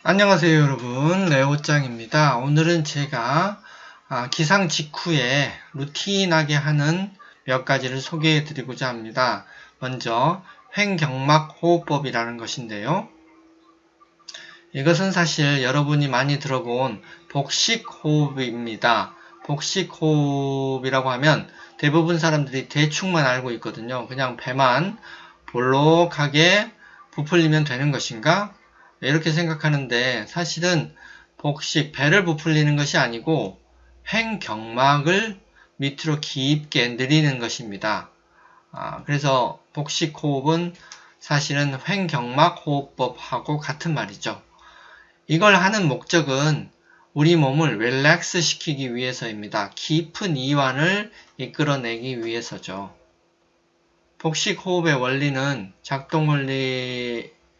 안녕하세요 여러분, 레오짱입니다. 오늘은 제가 기상 직후에 루틴하게 하는 몇 가지를 소개해 드리고자 합니다. 먼저 횡경막 호흡법이라는 것인데요. 이것은 사실 여러분이 많이 들어본 복식 호흡입니다. 복식 호흡이라고 하면 대부분 사람들이 대충만 알고 있거든요. 그냥 배만 볼록하게 부풀리면 되는 것인가? 이렇게 생각하는데 사실은 복식, 배를 부풀리는 것이 아니고 횡경막을 밑으로 깊게 늘리는 것입니다. 그래서 복식 호흡은 사실은 횡경막 호흡법하고 같은 말이죠. 이걸 하는 목적은 우리 몸을 릴렉스 시키기 위해서입니다. 깊은 이완을 이끌어내기 위해서죠. 복식 호흡의 원리는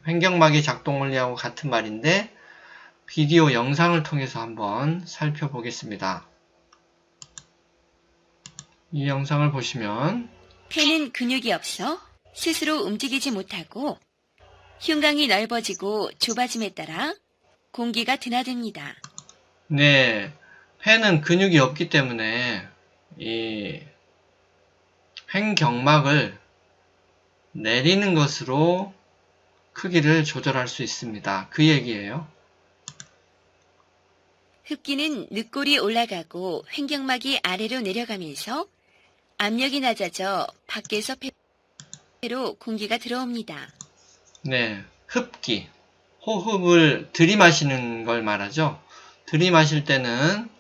횡경막의 작동 원리하고 같은 말인데 비디오 영상을 통해서 한번 살펴보겠습니다. 이 영상을 보시면 폐는 근육이 없어 스스로 움직이지 못하고 흉곽이 넓어지고 좁아짐에 따라 공기가 드나듭니다. 네, 폐는 근육이 없기 때문에 이 횡경막을 내리는 것으로 크기를 조절할 수 있습니다. 그 얘기예요. 흡기는 늑골이 올라가고 횡경막이 아래로 내려가면서 압력이 낮아져 밖에서 폐로 공기가 들어옵니다. 네, 흡기, 호흡을 들이마시는 걸 말하죠. 들이마실 때는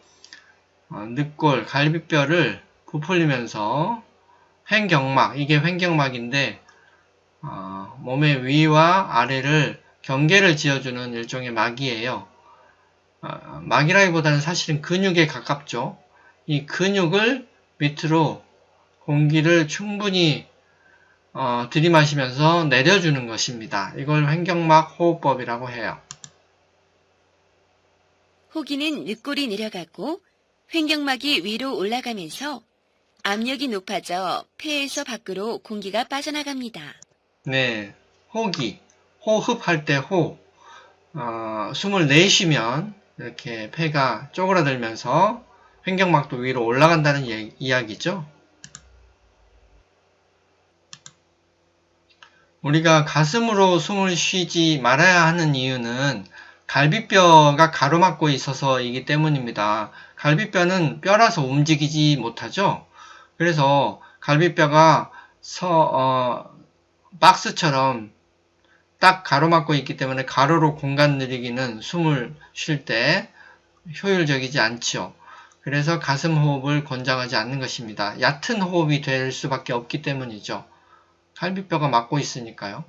늑골, 갈비뼈를 부풀리면서 횡경막, 이게 횡경막인데 몸의 위와 아래를 경계를 지어주는 일종의 막이에요. 막이라기보다는 사실은 근육에 가깝죠. 이 근육을 밑으로 공기를 충분히 들이마시면서 내려주는 것입니다. 이걸 횡경막 호흡법이라고 해요. 호기는 늑골이 내려가고 횡경막이 위로 올라가면서 압력이 높아져 폐에서 밖으로 공기가 빠져나갑니다. 네, 호기, 호흡할 때 숨을 내쉬면 이렇게 폐가 쪼그라들면서 횡경막도 위로 올라간다는 이야기죠. 우리가 가슴으로 숨을 쉬지 말아야 하는 이유는 갈비뼈가 가로막고 있어서이기 때문입니다. 갈비뼈는 뼈라서 움직이지 못하죠. 그래서 갈비뼈가 박스처럼 딱 가로막고 있기 때문에 가로로 공간 늘리기는 숨을 쉴 때 효율적이지 않죠. 그래서 가슴 호흡을 권장하지 않는 것입니다. 얕은 호흡이 될 수밖에 없기 때문이죠. 갈비뼈가 막고 있으니까요.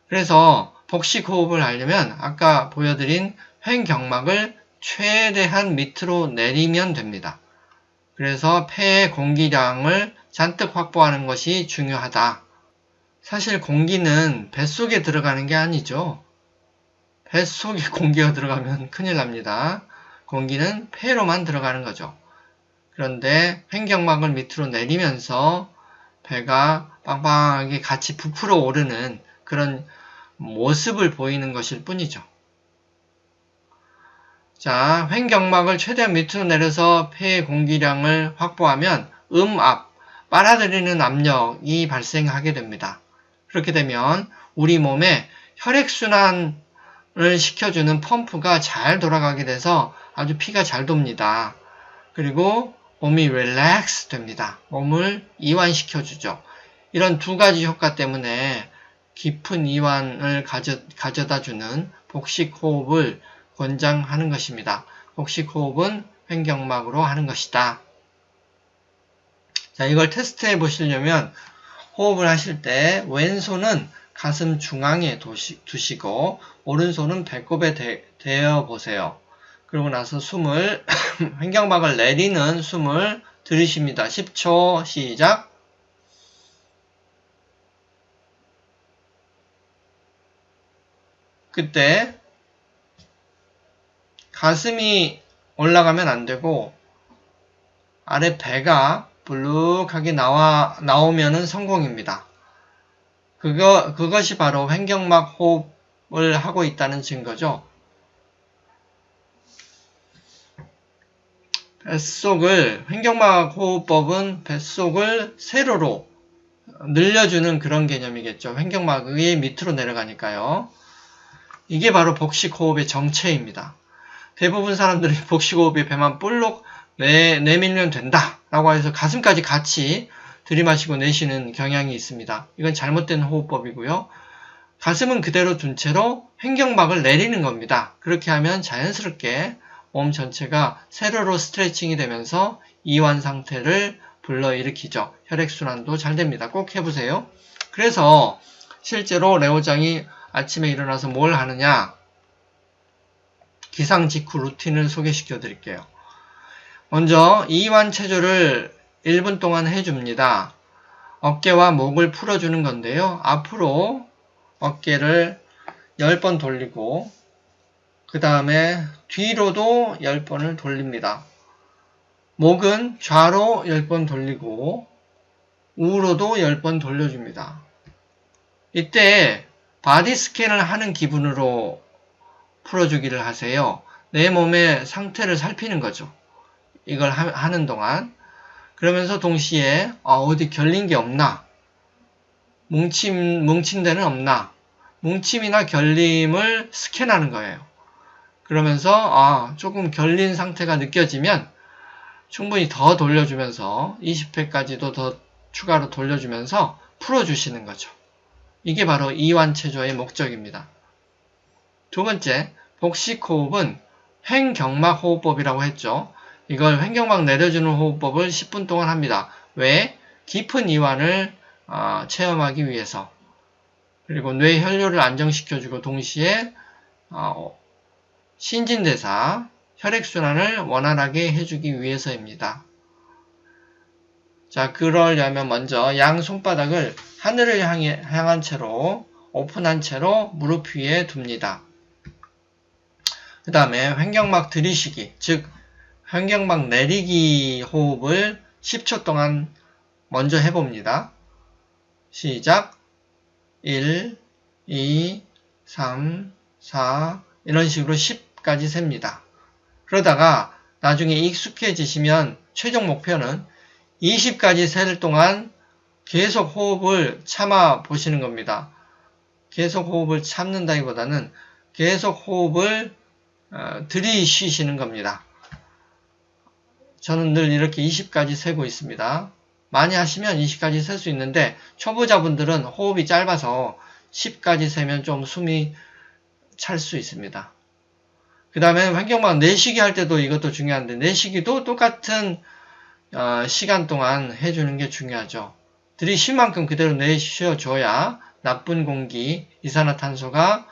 그래서 복식 호흡을 하려면 아까 보여드린 횡경막을 최대한 밑으로 내리면 됩니다. 그래서 폐의 공기량을 잔뜩 확보하는 것이 중요하다. 사실 공기는 뱃속에 들어가는 게 아니죠. 뱃속에 공기가 들어가면 큰일 납니다. 공기는 폐로만 들어가는 거죠. 그런데 횡경막을 밑으로 내리면서 배가 빵빵하게 같이 부풀어 오르는 그런 모습을 보이는 것일 뿐이죠. 자, 횡경막을 최대한 밑으로 내려서 폐의 공기량을 확보하면 음압, 빨아들이는 압력이 발생하게 됩니다. 그렇게 되면 우리 몸에 혈액순환을 시켜주는 펌프가 잘 돌아가게 돼서 아주 피가 잘 돕니다. 그리고 몸이 릴렉스 됩니다. 몸을 이완시켜주죠. 이런 두 가지 효과 때문에 깊은 이완을 가져다주는 복식 호흡을 권장하는 것입니다. 복식 호흡은 횡경막으로 하는 것이다. 자, 이걸 테스트해 보시려면 호흡을 하실 때 왼손은 가슴 중앙에 두시고 오른손은 배꼽에 대어 보세요. 그러고 나서 숨을 횡경막을 내리는 숨을 들이쉽니다. 10초 시작. 그때 가슴이 올라가면 안 되고 아래 배가 불룩하게 나오면은 성공입니다. 그것이 바로 횡경막 호흡 하고 있다는 증거죠. 횡격막 호흡법은 뱃속을 세로로 늘려주는 그런 개념이겠죠. 횡격막이 밑으로 내려가니까요. 이게 바로 복식호흡의 정체입니다. 대부분 사람들이 복식호흡에 배만 볼록 내밀면 된다 라고 해서 가슴까지 같이 들이마시고 내쉬는 경향이 있습니다. 이건 잘못된 호흡법이고요. 가슴은 그대로 둔 채로 횡격막을 내리는 겁니다. 그렇게 하면 자연스럽게 몸 전체가 세로로 스트레칭이 되면서 이완 상태를 불러일으키죠. 혈액순환도 잘 됩니다. 꼭 해보세요. 그래서 실제로 레오장이 아침에 일어나서 뭘 하느냐, 기상 직후 루틴을 소개시켜 드릴게요. 먼저 이완 체조를 1분 동안 해줍니다. 어깨와 목을 풀어주는 건데요. 앞으로 어깨를 10번 돌리고 그 다음에 뒤로도 10번을 돌립니다. 목은 좌로 10번 돌리고 우로도 10번 돌려줍니다. 이때 바디 스캔을 하는 기분으로 풀어주기를 하세요. 내 몸의 상태를 살피는 거죠. 이걸 하는 동안. 그러면서 동시에 어디 결린 게 없나? 뭉친 데는 없나? 뭉침이나 결림을 스캔하는 거예요. 그러면서 조금 결린 상태가 느껴지면 충분히 더 돌려주면서 20회까지도 더 추가로 돌려주면서 풀어주시는 거죠. 이게 바로 이완체조의 목적입니다. 두 번째, 복식호흡은 횡격막 호흡법이라고 했죠. 이걸 횡격막 내려주는 호흡법을 10분 동안 합니다. 왜? 깊은 이완을 체험하기 위해서. 그리고 뇌 혈류를 안정시켜주고 동시에 신진대사, 혈액순환을 원활하게 해주기 위해서입니다. 자, 그러려면 먼저 양 손바닥을 하늘을 향한 채로 오픈한 채로 무릎 위에 둡니다. 그 다음에 횡격막 들이쉬기, 즉 횡격막 내리기 호흡을 10초 동안 먼저 해봅니다. 시작! 1, 2, 3, 4 이런 식으로 10까지 셉니다. 그러다가 나중에 익숙해지시면 최종 목표는 20까지 셀 동안 계속 호흡을 참아 보시는 겁니다. 계속 호흡을 참는다기보다는 계속 호흡을 들이쉬시는 겁니다. 저는 늘 이렇게 20까지 세고 있습니다. 많이 하시면 20까지 셀 수 있는데 초보자분들은 호흡이 짧아서 10까지 세면 좀 숨이 찰 수 있습니다. 그 다음에 횡격막 내쉬기 할 때도 이것도 중요한데 내쉬기도 똑같은 시간 동안 해주는 게 중요하죠. 들이쉴 만큼 그대로 내쉬어줘야 나쁜 공기, 이산화탄소가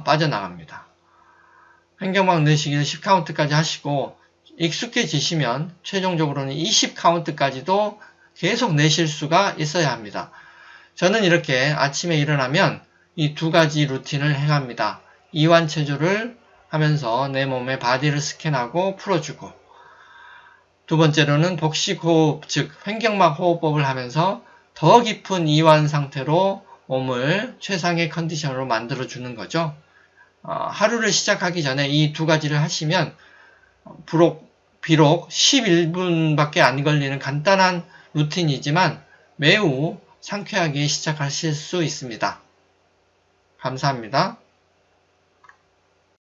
빠져나갑니다. 횡격막 내쉬기를 10카운트까지 하시고 익숙해지시면 최종적으로는 20카운트까지도 계속 내쉴 수가 있어야 합니다. 저는 이렇게 아침에 일어나면 이 두 가지 루틴을 행합니다. 이완 체조를 하면서 내 몸의 바디를 스캔하고 풀어주고 두 번째로는 복식호흡, 즉 횡격막 호흡법을 하면서 더 깊은 이완 상태로 몸을 최상의 컨디션으로 만들어주는 거죠. 하루를 시작하기 전에 이 두 가지를 하시면 비록 11분밖에 안 걸리는 간단한 루틴이지만 매우 상쾌하게 시작하실 수 있습니다. 감사합니다.